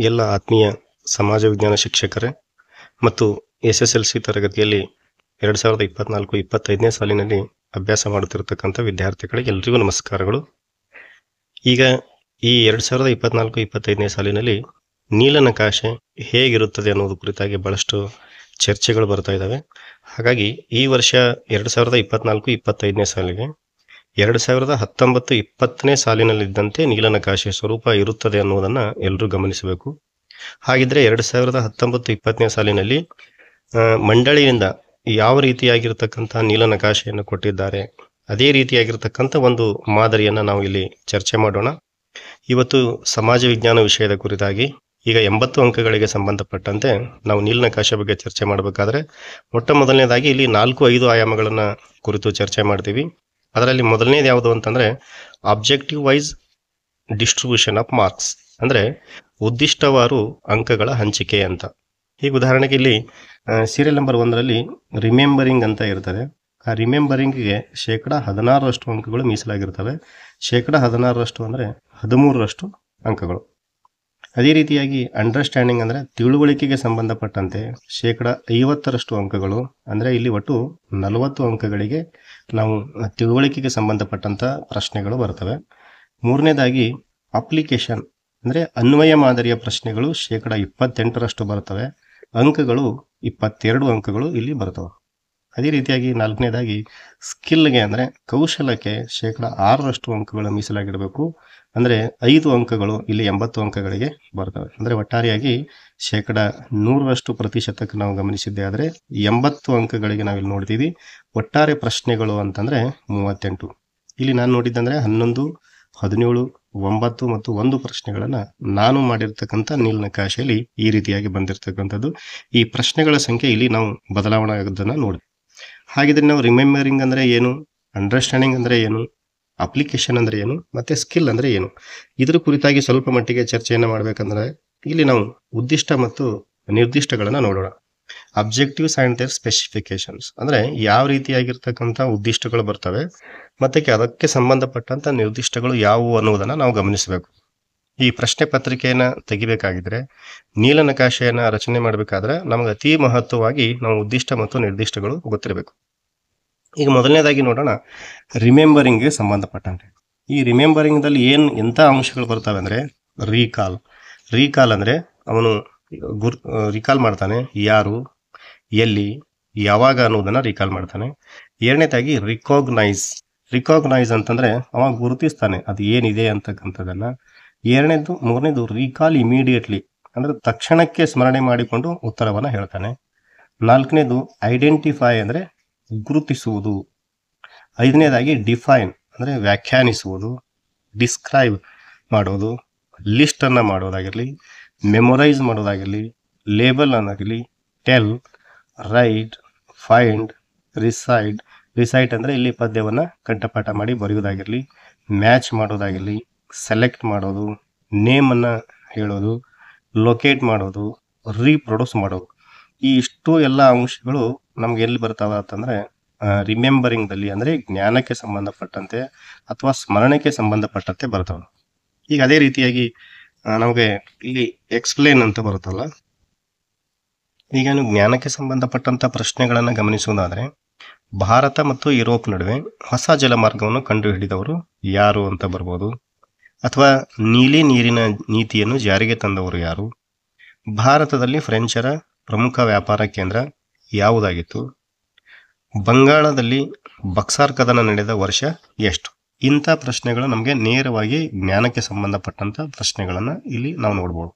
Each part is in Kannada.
ಎಲ್ಲ ಆತ್ಮೀಯ ಸಮಾಜ ವಿಜ್ಞಾನ ಶಿಕ್ಷಕರೇ ಮತ್ತು SSLC ತರಗತಿಯಲ್ಲಿ 2024-25ನೇ ಸಾಲಿನಲ್ಲಿ ಅಭ್ಯಾಸ ಮಾಡುತ್ತಿರತಕ್ಕಂಥ ವಿದ್ಯಾರ್ಥಿಗಳಿಗೆ ಎಲ್ರಿಗೂ ನಮಸ್ಕಾರಗಳು. ಈಗ ಈ 2024-25ನೇ ಸಾಲಿನಲ್ಲಿ ನೀಲನಕಾಶೆ ಹೇಗಿರುತ್ತದೆ ಅನ್ನೋದು ಕುರಿತಾಗಿ ಬಹಳಷ್ಟು ಚರ್ಚೆಗಳು ಬರ್ತಾ ಇದ್ದಾವೆ. ಹಾಗಾಗಿ ಈ ವರ್ಷ 2024-25ನೇ ಸಾಲಿಗೆ 2019-20ನೇ ಸಾಲಿನಲ್ಲಿದ್ದಂತೆ ನೀಲನಕಾಶೆ ಸ್ವರೂಪ ಇರುತ್ತದೆ ಅನ್ನೋದನ್ನು ಎಲ್ಲರೂ ಗಮನಿಸಬೇಕು. ಹಾಗಿದ್ರೆ 2019-20ನೇ ಸಾಲಿನಲ್ಲಿ ಮಂಡಳಿಯಿಂದ ಯಾವ ರೀತಿಯಾಗಿರ್ತಕ್ಕಂಥ ನೀಲನಕಾಶೆಯನ್ನು ಕೊಟ್ಟಿದ್ದಾರೆ, ಅದೇ ರೀತಿಯಾಗಿರ್ತಕ್ಕಂಥ ಒಂದು ಮಾದರಿಯನ್ನು ನಾವು ಇಲ್ಲಿ ಚರ್ಚೆ ಮಾಡೋಣ. ಇವತ್ತು ಸಮಾಜ ವಿಜ್ಞಾನ ವಿಷಯದ ಕುರಿತಾಗಿ ಈಗ 80 ಅಂಕಗಳಿಗೆ ಸಂಬಂಧಪಟ್ಟಂತೆ ನಾವು ನೀಲನಕಾಶೆ ಬಗ್ಗೆ ಚರ್ಚೆ ಮಾಡಬೇಕಾದ್ರೆ ಮೊಟ್ಟ ಮೊದಲನೇದಾಗಿ ಇಲ್ಲಿ 4-5 ಆಯಾಮಗಳನ್ನು ಕುರಿತು ಚರ್ಚೆ ಮಾಡ್ತೀವಿ. ಅದರಲ್ಲಿ ಮೊದಲನೇದು ಯಾವುದು ಅಂತಂದರೆ objective wise distribution of marks, ಅಂದರೆ ಉದ್ದಿಷ್ಟವಾರು ಅಂಕಗಳ ಹಂಚಿಕೆ ಅಂತ. ಈಗ ಉದಾಹರಣೆಗೆ ಇಲ್ಲಿ ಸೀರಿಯಲ್ ನಂಬರ್ 1ರಲ್ಲಿ ರಿಮೆಂಬರಿಂಗ್ ಅಂತ ಇರ್ತದೆ. ಆ ರಿಮೆಂಬರಿಂಗ್ಗೆ 16% ಅಂಕಗಳು ಮೀಸಲಾಗಿರ್ತವೆ. 16% ಅಂದರೆ 13ರಷ್ಟು ಅಂಕಗಳು. ಅದೇ ರೀತಿಯಾಗಿ ಅಂಡರ್ಸ್ಟ್ಯಾಂಡಿಂಗ್ ಅಂದರೆ ತಿಳುವಳಿಕೆಗೆ ಸಂಬಂಧಪಟ್ಟಂತೆ 50% ಅಂಕಗಳು, ಅಂದರೆ ಇಲ್ಲಿ ಒಟ್ಟು 40 ಅಂಕಗಳಿಗೆ ನಾವು ತಿಳುವಳಿಕೆಗೆ ಸಂಬಂಧಪಟ್ಟಂಥ ಪ್ರಶ್ನೆಗಳು ಬರ್ತವೆ. ಮೂರನೇದಾಗಿ ಅಪ್ಲಿಕೇಶನ್ ಅಂದರೆ ಅನ್ವಯ ಮಾದರಿಯ ಪ್ರಶ್ನೆಗಳು 28% ಬರ್ತವೆ. ಅಂಕಗಳು 22 ಅಂಕಗಳು ಇಲ್ಲಿ ಬರ್ತವೆ. ಅದೇ ರೀತಿಯಾಗಿ ನಾಲ್ಕನೇದಾಗಿ ಸ್ಕಿಲ್ಗೆ ಅಂದರೆ ಕೌಶಲಕ್ಕೆ 6% ಅಂಕಗಳು ಮೀಸಲಾಗಿಡಬೇಕು. ಅಂದರೆ 5 ಅಂಕಗಳು ಇಲ್ಲಿ 80 ಅಂಕಗಳಿಗೆ ಬರ್ತವೆ. ಅಂದರೆ ಒಟ್ಟಾರೆಯಾಗಿ 100% ನಾವು ಗಮನಿಸಿದ್ದೇ ಆದರೆ 80 ಅಂಕಗಳಿಗೆ ನಾವಿಲ್ಲಿ ನೋಡ್ತೀವಿ. ಒಟ್ಟಾರೆ ಪ್ರಶ್ನೆಗಳು ಅಂತಂದರೆ 38. ಇಲ್ಲಿ ನಾನು ನೋಡಿದ್ದಂದರೆ 11, 17, 9 ಮತ್ತು 1 ಪ್ರಶ್ನೆಗಳನ್ನು ನಾನು ಮಾಡಿರ್ತಕ್ಕಂಥ ನೀಲನಕಾಶೆಯಲ್ಲಿ ಈ ರೀತಿಯಾಗಿ ಬಂದಿರತಕ್ಕಂಥದ್ದು. ಈ ಪ್ರಶ್ನೆಗಳ ಸಂಖ್ಯೆ ಇಲ್ಲಿ ನಾವು ಬದಲಾವಣೆ ಆಗೋದನ್ನು ನೋಡಿದ್ವಿ. ಹಾಗಿದ್ರೆ ನಾವು ರಿಮೆಂಬರಿಂಗ್ ಅಂದರೆ ಏನು, ಅಂಡರ್ಸ್ಟ್ಯಾಂಡಿಂಗ್ ಅಂದರೆ ಏನು, ಅಪ್ಲಿಕೇಶನ್ ಅಂದರೆ ಏನು, ಮತ್ತು ಸ್ಕಿಲ್ ಅಂದರೆ ಏನು, ಇದ್ರ ಕುರಿತಾಗಿ ಸ್ವಲ್ಪ ಮಟ್ಟಿಗೆ ಚರ್ಚೆಯನ್ನು ಮಾಡಬೇಕಂದ್ರೆ ಇಲ್ಲಿ ನಾವು ಉದ್ದಿಷ್ಟ ಮತ್ತು ನಿರ್ದಿಷ್ಟಗಳನ್ನು ನೋಡೋಣ. ಅಬ್ಜೆಕ್ಟಿವ್ಸ್ ಆ್ಯಂಡ್ ದೇರ್ ಸ್ಪೆಸಿಫಿಕೇಶನ್ಸ್ ಅಂದರೆ ಯಾವ ರೀತಿಯಾಗಿರ್ತಕ್ಕಂಥ ಉದ್ದಿಷ್ಟಗಳು ಬರ್ತವೆ ಮತ್ತು ಅದಕ್ಕೆ ಸಂಬಂಧಪಟ್ಟಂಥ ನಿರ್ದಿಷ್ಟಗಳು ಯಾವುವು ಅನ್ನೋದನ್ನು ನಾವು ಗಮನಿಸಬೇಕು. ಈ ಪ್ರಶ್ನೆ ಪತ್ರಿಕೆಯನ್ನು ತೆಗಿಬೇಕಾಗಿದ್ರೆ, ನೀಲನಕಾಶೆಯನ್ನು ರಚನೆ ಮಾಡಬೇಕಾದ್ರೆ ನಮಗೆ ಅತಿ ಮಹತ್ವವಾಗಿ ನಾವು ಉದ್ದಿಷ್ಟ ಮತ್ತು ನಿರ್ದಿಷ್ಟಗಳು ಗೊತ್ತಿರಬೇಕು. ಈಗ ಮೊದಲನೇದಾಗಿ ನೋಡೋಣ ರಿಮೆಂಬರಿಂಗ್ಗೆ ಸಂಬಂಧಪಟ್ಟಂತೆ. ಈ ರಿಮೆಂಬರಿಂಗ್ದಲ್ಲಿ ಎಂಥ ಅಂಶಗಳು ಬರ್ತವೆ ಅಂದರೆ ರೀಕಾಲ್ ಅಂದರೆ ಅವನು ರಿಕಾಲ್ ಮಾಡ್ತಾನೆ, ಯಾರು, ಎಲ್ಲಿ, ಯಾವಾಗ ಅನ್ನೋದನ್ನು ರಿಕಾಲ್ ಮಾಡ್ತಾನೆ. ಎರಡನೇದಾಗಿ ರಿಕಾಗ್ನೈಸ್ ಅಂತಂದರೆ ಅವ ಗುರುತಿಸ್ತಾನೆ ಅದು ಏನಿದೆ ಅಂತಕ್ಕಂಥದ್ದನ್ನು. ಮೂರನೇದು ರೀಕಾಲ್ ಇಮಿಡಿಯೇಟ್ಲಿ ಅಂದರೆ ತಕ್ಷಣಕ್ಕೆ ಸ್ಮರಣೆ ಮಾಡಿಕೊಂಡು ಉತ್ತರವನ್ನು ಹೇಳ್ತಾನೆ. ನಾಲ್ಕನೇದು ಐಡೆಂಟಿಫೈ ಅಂದರೆ ಗುರುತಿಸುವುದು. ಐದನೇದಾಗಿ ಡಿಫೈನ್ ಅಂದರೆ ವ್ಯಾಖ್ಯಾನಿಸುವುದು. ಡಿಸ್ಕ್ರೈಬ್ ಮಾಡೋದು, ಲಿಸ್ಟನ್ನು ಮಾಡೋದಾಗಿರಲಿ, ಮೆಮೊರೈಸ್ ಮಾಡೋದಾಗಿರಲಿ, ಲೇಬಲ್ ಅನ್ನೋದಾಗಲಿ, ಟೆಲ್, ರೈಟ್, ಫೈಂಡ್, ರಿಸೈಟ್ ಅಂದರೆ ಇಲ್ಲಿ ಪದ್ಯವನ್ನು ಕಂಠಪಾಠ ಮಾಡಿ ಬರೆಯೋದಾಗಿರಲಿ, ಮ್ಯಾಚ್ ಮಾಡೋದಾಗಿರಲಿ, ಸೆಲೆಕ್ಟ್ ಮಾಡೋದು, ನೇಮನ್ನು ಹೇಳೋದು, ಲೊಕೇಟ್ ಮಾಡೋದು, ರೀಪ್ರೊಡ್ಯೂಸ್ ಮಾಡೋದು. ಈ ಇಷ್ಟು ಎಲ್ಲ ಅಂಶಗಳು ನಮ್ಗೆ ಎಲ್ಲಿ ಬರ್ತಾವೆ ಅಂತಂದರೆ ರಿಮೆಂಬರಿಂಗ್ದಲ್ಲಿ, ಅಂದರೆ ಜ್ಞಾನಕ್ಕೆ ಸಂಬಂಧಪಟ್ಟಂತೆ ಅಥವಾ ಸ್ಮರಣೆಗೆ ಸಂಬಂಧಪಟ್ಟಂತೆ ಬರ್ತವೆ. ಈಗ ಅದೇ ರೀತಿಯಾಗಿ ನಮಗೆ ಇಲ್ಲಿ ಎಕ್ಸ್ಪ್ಲೇನ್ ಅಂತ ಬರುತ್ತಲ್ಲ. ಈಗ ಜ್ಞಾನಕ್ಕೆ ಸಂಬಂಧಪಟ್ಟಂಥ ಪ್ರಶ್ನೆಗಳನ್ನು ಗಮನಿಸುವುದಾದರೆ ಭಾರತ ಮತ್ತು ಯುರೋಪ್ ನಡುವೆ ಹೊಸ ಜಲಮಾರ್ಗವನ್ನು ಕಂಡುಹಿಡಿದವರು ಯಾರು ಅಂತ ಬರ್ಬೋದು. ಅಥವಾ ನೀಲಿ ನೀರಿನ ನೀತಿಯನ್ನು ಜಾರಿಗೆ ತಂದವರು ಯಾರು, ಭಾರತದಲ್ಲಿ ಫ್ರೆಂಚರ ಪ್ರಮುಖ ವ್ಯಾಪಾರ ಕೇಂದ್ರ ಯಾವುದಾಗಿತ್ತು, ಬಂಗಾಳದಲ್ಲಿ ಬಕ್ಸಾರ್ ಕದನ ನಡೆದ ವರ್ಷ ಎಷ್ಟು. ಇಂಥ ಪ್ರಶ್ನೆಗಳು ನಮಗೆ ನೇರವಾಗಿ ಜ್ಞಾನಕ್ಕೆ ಸಂಬಂಧಪಟ್ಟಂಥ ಪ್ರಶ್ನೆಗಳನ್ನು ಇಲ್ಲಿ ನಾವು ನೋಡ್ಬೋದು.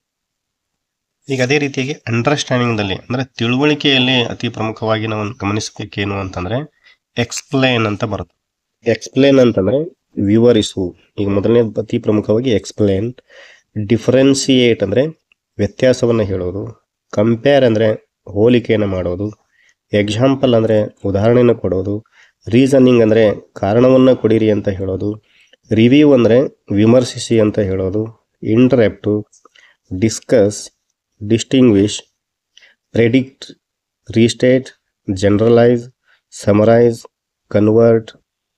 ಈಗ ಅದೇ ರೀತಿಯಾಗಿ ಅಂಡರ್ಸ್ಟ್ಯಾಂಡಿಂಗ್ದಲ್ಲಿ ಅಂದರೆ ತಿಳುವಳಿಕೆಯಲ್ಲಿ ಅತಿ ಪ್ರಮುಖವಾಗಿ ನಾವು ಗಮನಿಸಬೇಕೇನು ಅಂತಂದರೆ ಎಕ್ಸ್ಪ್ಲೇನ್ ಅಂತ ಬರುತ್ತೆ. ಎಕ್ಸ್ಪ್ಲೇನ್ ಅಂತಂದರೆ ವಿವರಿಸು. ಈಗ ಮೊದಲನೇ ಅತಿ ಪ್ರಮುಖವಾಗಿ ಎಕ್ಸ್ಪ್ಲೇನ್. ಡಿಫರೆನ್ಸಿಯೇಟ್ ಅಂದರೆ ವ್ಯತ್ಯಾಸವನ್ನು ಹೇಳೋದು. ಕಂಪೇರ್ ಅಂದರೆ ಹೋಲಿಕೆಯನ್ನು ಮಾಡೋದು. ಎಕ್ಸಾಂಪಲ್ ಅಂದರೆ ಉದಾಹರಣೆಯನ್ನು ಕೊಡೋದು. ರೀಸನಿಂಗ್ ಅಂದರೆ ಕಾರಣವನ್ನು ಕೊಡಿರಿ ಅಂತ ಹೇಳೋದು. ರಿವ್ಯೂ ಅಂದರೆ ವಿಮರ್ಶಿಸಿ ಅಂತ ಹೇಳೋದು. Interpret, discuss, distinguish, predict, restate, generalise, summarise, convert,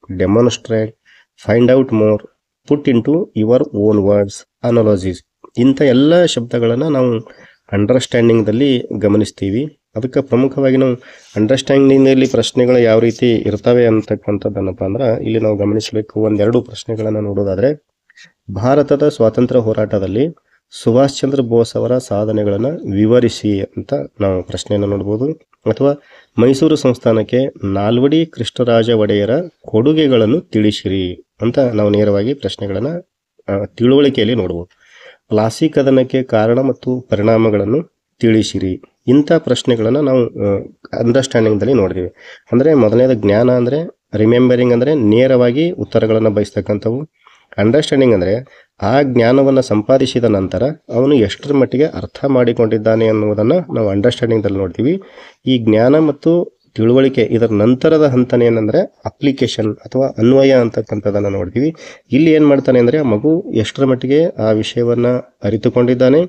demonstrate, find out more, put in to your own words, analogies. ಇಂಥ ಎಲ್ಲ ಶಬ್ದಗಳನ್ನು ನಾವು ಅಂಡರ್ಸ್ಟ್ಯಾಂಡಿಂಗ್ದಲ್ಲಿ ಗಮನಿಸ್ತೀವಿ. ಅದಕ್ಕೆ ಪ್ರಮುಖವಾಗಿ ನಾವು ಅಂಡರ್ಸ್ಟ್ಯಾಂಡಿಂಗ್ನಲ್ಲಿ ಪ್ರಶ್ನೆಗಳು ಯಾವ ರೀತಿ ಇರ್ತವೆ ಅಂತಕ್ಕಂಥದ್ದನ್ನಪ್ಪ ಅಂದ್ರೆ ಇಲ್ಲಿ ನಾವು ಗಮನಿಸಬೇಕು. ಒಂದೆರಡು ಪ್ರಶ್ನೆಗಳನ್ನು ನೋಡೋದಾದ್ರೆ, ಭಾರತದ ಸ್ವಾತಂತ್ರ್ಯ ಹೋರಾಟದಲ್ಲಿ ಸುಭಾಷ್ ಚಂದ್ರ ಬೋಸ್ ಅವರ ಸಾಧನೆಗಳನ್ನು ವಿವರಿಸಿ ಅಂತ ನಾವು ಪ್ರಶ್ನೆಯನ್ನು ನೋಡ್ಬೋದು. ಅಥವಾ ಮೈಸೂರು ಸಂಸ್ಥಾನಕ್ಕೆ ನಾಲ್ವಡಿ ಕೃಷ್ಣರಾಜ ಒಡೆಯರ ಕೊಡುಗೆಗಳನ್ನು ತಿಳಿಸಿರಿ ಅಂತ ನಾವು ನೇರವಾಗಿ ಪ್ರಶ್ನೆಗಳನ್ನು ತಿಳುವಳಿಕೆಯಲ್ಲಿ ನೋಡ್ಬೋದು. ಪ್ಲಾಸಿ ಕದನಕ್ಕೆ ಕಾರಣ ಮತ್ತು ಪರಿಣಾಮಗಳನ್ನು ತಿಳಿಸಿರಿ. ಇಂಥ ಪ್ರಶ್ನೆಗಳನ್ನು ನಾವು ಅಂಡರ್ಸ್ಟ್ಯಾಂಡಿಂಗ್ದಲ್ಲಿ ನೋಡ್ತೀವಿ. ಅಂದರೆ ಮೊದಲನೇದು ಜ್ಞಾನ ಅಂದರೆ ರಿಮೆಂಬರಿಂಗ್ ಅಂದರೆ ನೇರವಾಗಿ ಉತ್ತರಗಳನ್ನು ಬಯಸ್ತಕ್ಕಂಥವು. ಅಂಡರ್ಸ್ಟ್ಯಾಂಡಿಂಗ್ ಅಂದರೆ ಆ ಜ್ಞಾನವನ್ನು ಸಂಪಾದಿಸಿದ ನಂತರ ಅವನು ಎಷ್ಟರ ಮಟ್ಟಿಗೆ ಅರ್ಥ ಮಾಡಿಕೊಂಡಿದ್ದಾನೆ ಅನ್ನುವುದನ್ನು ನಾವು ಅಂಡರ್ಸ್ಟ್ಯಾಂಡಿಂಗ್ದಲ್ಲಿ ನೋಡ್ತೀವಿ. ಈ ಜ್ಞಾನ ಮತ್ತು ತಿಳುವಳಿಕೆ ಇದರ ನಂತರದ ಹಂತನೇ ಏನಂದರೆ ಅಪ್ಲಿಕೇಶನ್ ಅಥವಾ ಅನ್ವಯ ಅಂತಕ್ಕಂಥದ್ದನ್ನು ನೋಡ್ತೀವಿ. ಇಲ್ಲಿ ಏನು ಮಾಡ್ತಾನೆ ಅಂದರೆ ಆ ಮಗು ಎಷ್ಟರ ಮಟ್ಟಿಗೆ ಆ ವಿಷಯವನ್ನು ಅರಿತುಕೊಂಡಿದ್ದಾನೆ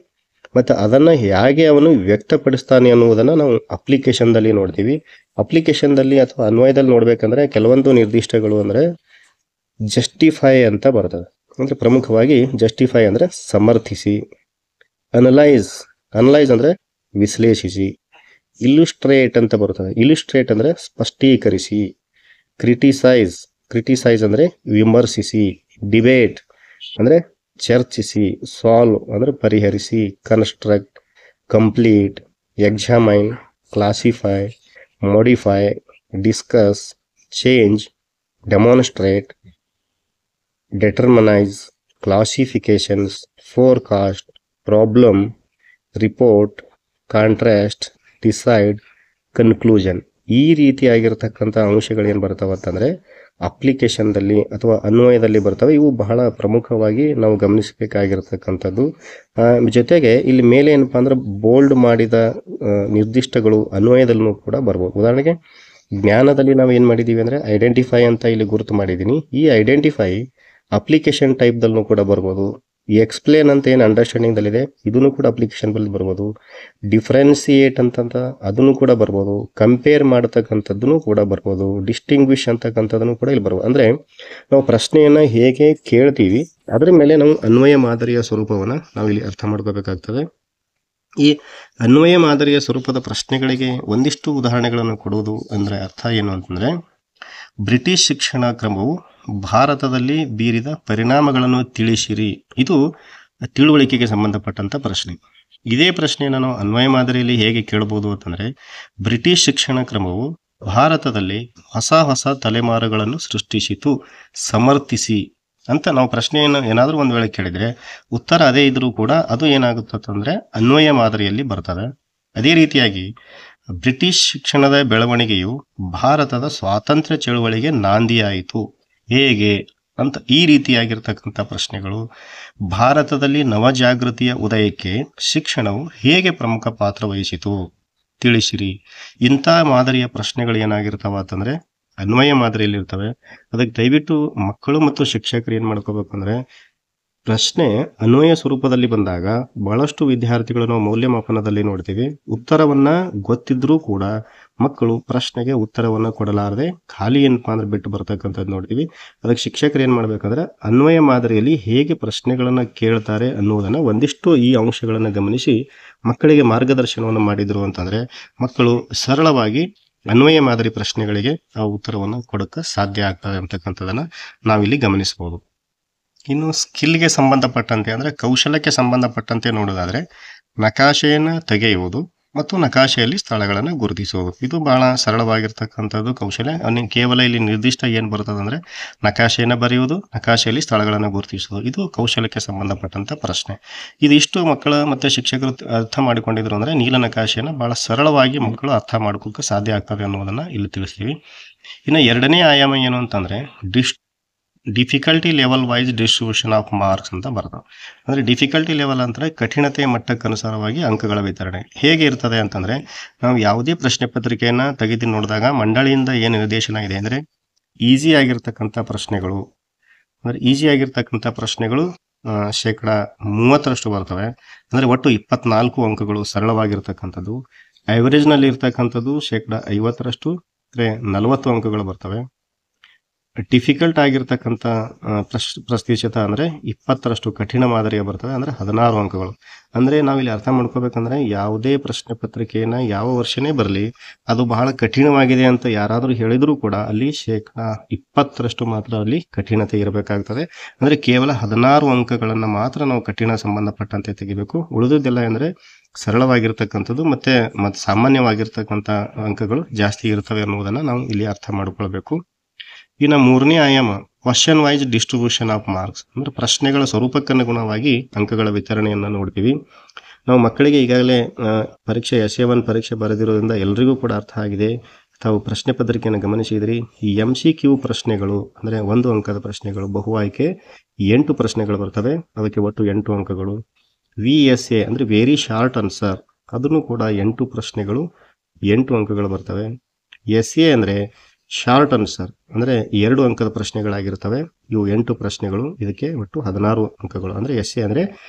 ಮತ್ತು ಅದನ್ನು ಹೇಗೆ ಅವನು ವ್ಯಕ್ತಪಡಿಸ್ತಾನೆ ಅನ್ನುವುದನ್ನು ನಾವು ಅಪ್ಲಿಕೇಶನ್ದಲ್ಲಿ ನೋಡ್ತೀವಿ. ಅಪ್ಲಿಕೇಶನ್ದಲ್ಲಿ ಅಥವಾ ಅನ್ವಯದಲ್ಲಿ ನೋಡಬೇಕಂದ್ರೆ ಕೆಲವೊಂದು ನಿರ್ದಿಷ್ಟಗಳು ಅಂದರೆ ಜಸ್ಟಿಫೈ ಅಂತ ಬರ್ತದೆ. ಅಂದರೆ ಪ್ರಮುಖವಾಗಿ ಜಸ್ಟಿಫೈ ಅಂದರೆ ಸಮರ್ಥಿಸಿ, ಅನಲೈಸ್ ಅಂದರೆ ವಿಶ್ಲೇಷಿಸಿ, ಇಲ್ಲುಸ್ಟ್ರೇಟ್ ಅಂತ ಬರ್ತದೆ. ಇಲ್ಲುಸ್ಟ್ರೇಟ್ ಅಂದರೆ ಸ್ಪಷ್ಟೀಕರಿಸಿ, ಕ್ರಿಟಿಸೈಸ್ ಅಂದರೆ ವಿಮರ್ಶಿಸಿ, ಡಿಬೇಟ್ ಅಂದರೆ ಚರ್ಚಿಸಿ, ಸಾಲ್ವ್ ಅಂದರೆ ಪರಿಹರಿಸಿ, construct, complete, examine, classify, modify, discuss, change, demonstrate, determinise, classifications, forecast, problem, report, contrast, decide, conclusion. ಈ ರೀತಿಯಾಗಿರ್ತಕ್ಕಂಥ ಅಂಶಗಳು ಏನು ಬರ್ತಾವೆ ಅಂತಂದರೆ ಅಪ್ಲಿಕೇಶನ್ದಲ್ಲಿ ಅಥವಾ ಅನ್ವಯದಲ್ಲಿ ಬರ್ತವೆ. ಇವು ಬಹಳ ಪ್ರಮುಖವಾಗಿ ನಾವು ಗಮನಿಸಬೇಕಾಗಿರ್ತಕ್ಕಂಥದ್ದು. ಜೊತೆಗೆ ಇಲ್ಲಿ ಮೇಲೆ ಏನಪ್ಪ ಅಂದ್ರೆ ಬೋಲ್ಡ್ ಮಾಡಿದ ನಿರ್ದಿಷ್ಟಗಳು ಅನ್ವಯದಲ್ಲೂ ಕೂಡ ಬರ್ಬೋದು. ಉದಾಹರಣೆಗೆ ಜ್ಞಾನದಲ್ಲಿ ನಾವು ಏನು ಮಾಡಿದ್ದೀವಿ ಅಂದರೆ ಐಡೆಂಟಿಫೈ ಅಂತ ಇಲ್ಲಿ ಗುರುತು ಮಾಡಿದ್ದೀನಿ. ಈ ಐಡೆಂಟಿಫೈ ಅಪ್ಲಿಕೇಶನ್ ಟೈಪ್ದಲ್ಲೂ ಕೂಡ ಬರ್ಬೋದು. ಈ ಎಕ್ಸ್ಪ್ಲೇನ್ ಅಂತ ಏನು ಅಂಡರ್ಸ್ಟ್ಯಾಂಡಿಂಗ್ದಲ್ಲಿದೆ ಇದನ್ನು ಕೂಡ ಅಪ್ಲಿಕೇಶನ್ ಬಲ್ಲಿ ಬರ್ಬೋದು. ಡಿಫ್ರೆನ್ಸಿಯೇಟ್ ಅಂತಂತ ಅದನ್ನು ಕೂಡ ಬರ್ಬೋದು. ಕಂಪೇರ್ ಮಾಡತಕ್ಕಂಥದ್ದನ್ನು ಕೂಡ ಬರ್ಬೋದು. ಡಿಸ್ಟಿಂಗ್ವಿಷ್ ಅಂತಕ್ಕಂಥದ್ದನ್ನು ಕೂಡ ಇಲ್ಲಿ ಬರ್ಬೋದು. ಅಂದರೆ ನಾವು ಪ್ರಶ್ನೆಯನ್ನು ಹೇಗೆ ಕೇಳ್ತೀವಿ ಅದರ ಮೇಲೆ ನಾವು ಅನ್ವಯ ಮಾದರಿಯ ಸ್ವರೂಪವನ್ನು ನಾವು ಇಲ್ಲಿ ಅರ್ಥ ಮಾಡ್ಕೋಬೇಕಾಗ್ತದೆ. ಈ ಅನ್ವಯ ಮಾದರಿಯ ಸ್ವರೂಪದ ಪ್ರಶ್ನೆಗಳಿಗೆ ಒಂದಿಷ್ಟು ಉದಾಹರಣೆಗಳನ್ನು ಕೊಡುವುದು ಅಂದರೆ ಅರ್ಥ ಏನು ಅಂತಂದರೆ, ಬ್ರಿಟಿಷ್ ಶಿಕ್ಷಣ ಕ್ರಮವು ಭಾರತದಲ್ಲಿ ಬೀರಿದ ಪರಿಣಾಮಗಳನ್ನು ತಿಳಿಸಿರಿ. ಇದು ತಿಳುವಳಿಕೆಗೆ ಸಂಬಂಧಪಟ್ಟಂಥ ಪ್ರಶ್ನೆ. ಇದೇ ಪ್ರಶ್ನೆಯನ್ನು ನಾವು ಅನ್ವಯ ಮಾದರಿಯಲ್ಲಿ ಹೇಗೆ ಕೇಳಬಹುದು ಅಂತಂದರೆ, ಬ್ರಿಟಿಷ್ ಶಿಕ್ಷಣ ಕ್ರಮವು ಭಾರತದಲ್ಲಿ ಹೊಸ ತಲೆಮಾರುಗಳನ್ನು ಸೃಷ್ಟಿಸಿತು, ಸಮರ್ಥಿಸಿ ಅಂತ ನಾವು ಪ್ರಶ್ನೆಯನ್ನು ಏನಾದರೂ ಒಂದು ವೇಳೆ ಕೇಳಿದರೆ ಉತ್ತರ ಅದೇ ಇದ್ರೂ ಕೂಡ ಅದು ಏನಾಗುತ್ತಂದರೆ ಅನ್ವಯ ಮಾದರಿಯಲ್ಲಿ ಬರ್ತದೆ. ಅದೇ ರೀತಿಯಾಗಿ ಬ್ರಿಟಿಷ್ ಶಿಕ್ಷಣದ ಬೆಳವಣಿಗೆಯು ಭಾರತದ ಸ್ವಾತಂತ್ರ್ಯ ಚಳುವಳಿಗೆ ನಾಂದಿಯಾಯಿತು ಹೇಗೆ ಅಂತ ಈ ರೀತಿಯಾಗಿರ್ತಕ್ಕಂಥ ಪ್ರಶ್ನೆಗಳು. ಭಾರತದಲ್ಲಿ ನವಜಾಗೃತಿಯ ಉದಯಕ್ಕೆ ಶಿಕ್ಷಣವು ಹೇಗೆ ಪ್ರಮುಖ ಪಾತ್ರ ವಹಿಸಿತು ತಿಳಿಸಿರಿ. ಇಂಥ ಮಾದರಿಯ ಪ್ರಶ್ನೆಗಳು ಏನಾಗಿರ್ತಾವ ಅಂತಂದರೆ ಅನ್ವಯ ಮಾದರಿಯಲ್ಲಿ ಇರ್ತವೆ. ಅದಕ್ಕೆ ದಯವಿಟ್ಟು ಮಕ್ಕಳು ಮತ್ತು ಶಿಕ್ಷಕರು ಏನು ಮಾಡ್ಕೋಬೇಕಂದ್ರೆ, ಪ್ರಶ್ನೆ ಅನ್ವಯ ಸ್ವರೂಪದಲ್ಲಿ ಬಂದಾಗ ಬಹಳಷ್ಟು ವಿದ್ಯಾರ್ಥಿಗಳು ನಾವು ಮೌಲ್ಯಮಾಪನದಲ್ಲಿ ನೋಡ್ತೀವಿ, ಉತ್ತರವನ್ನು ಗೊತ್ತಿದ್ರೂ ಕೂಡ ಮಕ್ಕಳು ಪ್ರಶ್ನೆಗೆ ಉತ್ತರವನ್ನು ಕೊಡಲಾರದೆ ಖಾಲಿ ಏನಪ್ಪಾ ಅಂದ್ರೆ ಬಿಟ್ಟು ಬರ್ತಕ್ಕಂಥದ್ದು ನೋಡ್ತೀವಿ. ಅದಕ್ಕೆ ಶಿಕ್ಷಕರು ಏನು ಮಾಡಬೇಕಂದ್ರೆ ಅನ್ವಯ ಮಾದರಿಯಲ್ಲಿ ಹೇಗೆ ಪ್ರಶ್ನೆಗಳನ್ನು ಕೇಳ್ತಾರೆ ಅನ್ನೋದನ್ನು ಒಂದಿಷ್ಟು ಈ ಅಂಶಗಳನ್ನು ಗಮನಿಸಿ ಮಕ್ಕಳಿಗೆ ಮಾರ್ಗದರ್ಶನವನ್ನು ಮಾಡಿದ್ರು ಅಂತಂದರೆ ಮಕ್ಕಳು ಸರಳವಾಗಿ ಅನ್ವಯ ಮಾದರಿ ಪ್ರಶ್ನೆಗಳಿಗೆ ಆ ಉತ್ತರವನ್ನು ಕೊಡೋಕ್ಕೆ ಸಾಧ್ಯ ಆಗ್ತದೆ ಅಂತಕ್ಕಂಥದ್ದನ್ನು ನಾವಿಲ್ಲಿ ಗಮನಿಸ್ಬೋದು. ಇನ್ನು ಸ್ಕಿಲ್ಗೆ ಸಂಬಂಧಪಟ್ಟಂತೆ ಅಂದರೆ ಕೌಶಲ್ಯಕ್ಕೆ ಸಂಬಂಧಪಟ್ಟಂತೆ ನೋಡೋದಾದರೆ ನಕಾಶೆಯನ್ನು ತೆಗೆಯುವುದು ಮತ್ತು ನಕಾಶೆಯಲ್ಲಿ ಸ್ಥಳಗಳನ್ನು ಗುರುತಿಸುವುದು ಇದು ಬಹಳ ಸರಳವಾಗಿರ್ತಕ್ಕಂಥದ್ದು ಕೌಶಲ್ಯ. ಕೇವಲ ಇಲ್ಲಿ ನಿರ್ದಿಷ್ಟ ಏನು ಬರ್ತದೆ ಅಂದರೆ ನಕಾಶೆಯನ್ನು ಬರೆಯುವುದು, ನಕಾಶೆಯಲ್ಲಿ ಸ್ಥಳಗಳನ್ನು ಗುರುತಿಸುವುದು, ಇದು ಕೌಶಲ್ಯಕ್ಕೆ ಸಂಬಂಧಪಟ್ಟಂಥ ಪ್ರಶ್ನೆ. ಇದಿಷ್ಟು ಮಕ್ಕಳು ಮತ್ತು ಶಿಕ್ಷಕರು ಅರ್ಥ ಮಾಡಿಕೊಂಡಿದ್ರು ಅಂದರೆ ನೀಲ ನಕಾಶೆಯನ್ನು ಭಾಳ ಸರಳವಾಗಿ ಮಕ್ಕಳು ಅರ್ಥ ಮಾಡ್ಕೋಕ್ಕೆ ಸಾಧ್ಯ ಆಗ್ತದೆ ಅನ್ನೋದನ್ನು ಇಲ್ಲಿ ತಿಳಿಸ್ತೀವಿ. ಇನ್ನು ಎರಡನೇ ಆಯಾಮ ಏನು ಅಂತಂದರೆ difficulty level wise distribution of marks ಅಂತ ಬರ್ತದೆ. ಅಂದರೆ ಡಿಫಿಕಲ್ಟಿ ಲೆವೆಲ್ ಅಂದರೆ ಕಠಿಣತೆಯ ಮಟ್ಟಕ್ಕನುಸಾರವಾಗಿ ಅಂಕಗಳ ವಿತರಣೆ ಹೇಗೆ ಇರ್ತದೆ ಅಂತಂದರೆ, ನಾವು ಯಾವುದೇ ಪ್ರಶ್ನೆ ಪತ್ರಿಕೆಯನ್ನು ತೆಗೆದು ನೋಡಿದಾಗ ಮಂಡಳಿಯಿಂದ ಏನು ನಿರ್ದೇಶನ ಇದೆ ಅಂದರೆ ಈಸಿ ಆಗಿರ್ತಕ್ಕಂಥ ಪ್ರಶ್ನೆಗಳು ಅಂದರೆ ಶೇಕಡ 30% ಬರ್ತವೆ. ಅಂದರೆ ಒಟ್ಟು 24 ಅಂಕಗಳು ಸರಳವಾಗಿರ್ತಕ್ಕಂಥದ್ದು. ಆ್ಯಾವ್ರೇಜ್ನಲ್ಲಿ ಇರ್ತಕ್ಕಂಥದ್ದು ಶೇಕಡ 50% ಅಂದರೆ 40 ಅಂಕಗಳು ಬರ್ತವೆ. ಡಿಫಿಕಲ್ಟ್ ಆಗಿರ್ತಕ್ಕಂಥ ಪ್ರತಿಶತ ಅಂದರೆ 20ರಷ್ಟು ಕಠಿಣ ಮಾದರಿಯ ಬರ್ತವೆ, ಅಂದರೆ 16 ಅಂಕಗಳು. ಅಂದರೆ ನಾವಿಲ್ಲಿ ಅರ್ಥ ಮಾಡ್ಕೋಬೇಕಂದ್ರೆ ಯಾವುದೇ ಪ್ರಶ್ನೆ ಪತ್ರಿಕೆಯನ್ನು ಯಾವ ವರ್ಷನೇ ಬರಲಿ ಅದು ಬಹಳ ಕಠಿಣವಾಗಿದೆ ಅಂತ ಯಾರಾದರೂ ಹೇಳಿದರೂ ಕೂಡ ಅಲ್ಲಿ 20% ಮಾತ್ರ ಅಲ್ಲಿ ಕಠಿಣತೆ ಇರಬೇಕಾಗ್ತದೆ. ಅಂದರೆ ಕೇವಲ 16 ಅಂಕಗಳನ್ನು ಮಾತ್ರ ನಾವು ಕಠಿಣ ಸಂಬಂಧಪಟ್ಟಂತೆ ತೆಗಿಬೇಕು. ಉಳಿದುದೆಲ್ಲ ಅಂದರೆ ಸರಳವಾಗಿರ್ತಕ್ಕಂಥದ್ದು ಮತ್ತು ಸಾಮಾನ್ಯವಾಗಿರ್ತಕ್ಕಂಥ ಅಂಕಗಳು ಜಾಸ್ತಿ ಇರ್ತವೆ ಅನ್ನುವುದನ್ನು ನಾವು ಇಲ್ಲಿ ಅರ್ಥ ಮಾಡ್ಕೊಳ್ಬೇಕು. ಇನ್ನು 3ನೇ ಆಯಾಮ question wise distribution of marks, ಅಂದರೆ ಪ್ರಶ್ನೆಗಳ ಸ್ವರೂಪಕ್ಕನುಗುಣವಾಗಿ ಅಂಕಗಳ ವಿತರಣೆಯನ್ನು ನೋಡ್ತೀವಿ. ನಾವು ಮಕ್ಕಳಿಗೆ ಈಗಾಗಲೇ ಪರೀಕ್ಷೆ SA1 ಪರೀಕ್ಷೆ ಬರೆದಿರೋದ್ರಿಂದ ಎಲ್ರಿಗೂ ಕೂಡ ಅರ್ಥ ಆಗಿದೆ. ತಾವು ಪ್ರಶ್ನೆ ಪತ್ರಿಕೆಯನ್ನು ಗಮನಿಸಿದ್ರಿ. ಈ MCQ ಪ್ರಶ್ನೆಗಳು ಅಂದರೆ 1 ಅಂಕದ ಪ್ರಶ್ನೆಗಳು, ಬಹು ಆಯ್ಕೆ 8 ಪ್ರಶ್ನೆಗಳು ಬರ್ತವೆ, ಅದಕ್ಕೆ ಒಟ್ಟು 8 ಅಂಕಗಳು. VSA ಅಂದರೆ ವೆರಿ ಶಾರ್ಟ್ ಆನ್ಸರ್, ಅದನ್ನು ಕೂಡ 8 ಪ್ರಶ್ನೆಗಳು 8 ಅಂಕಗಳು ಬರ್ತವೆ. SA ಅಂದರೆ ಶಾರ್ಟ್ ಆನ್ಸರ್ ಅಂದರೆ 2 ಅಂಕದ ಪ್ರಶ್ನೆಗಳಾಗಿರ್ತವೆ, ಇವು 8 ಪ್ರಶ್ನೆಗಳು, ಇದಕ್ಕೆ ಒಟ್ಟು 16 ಅಂಕಗಳು. ಅಂದರೆ SA ಅಂದರೆ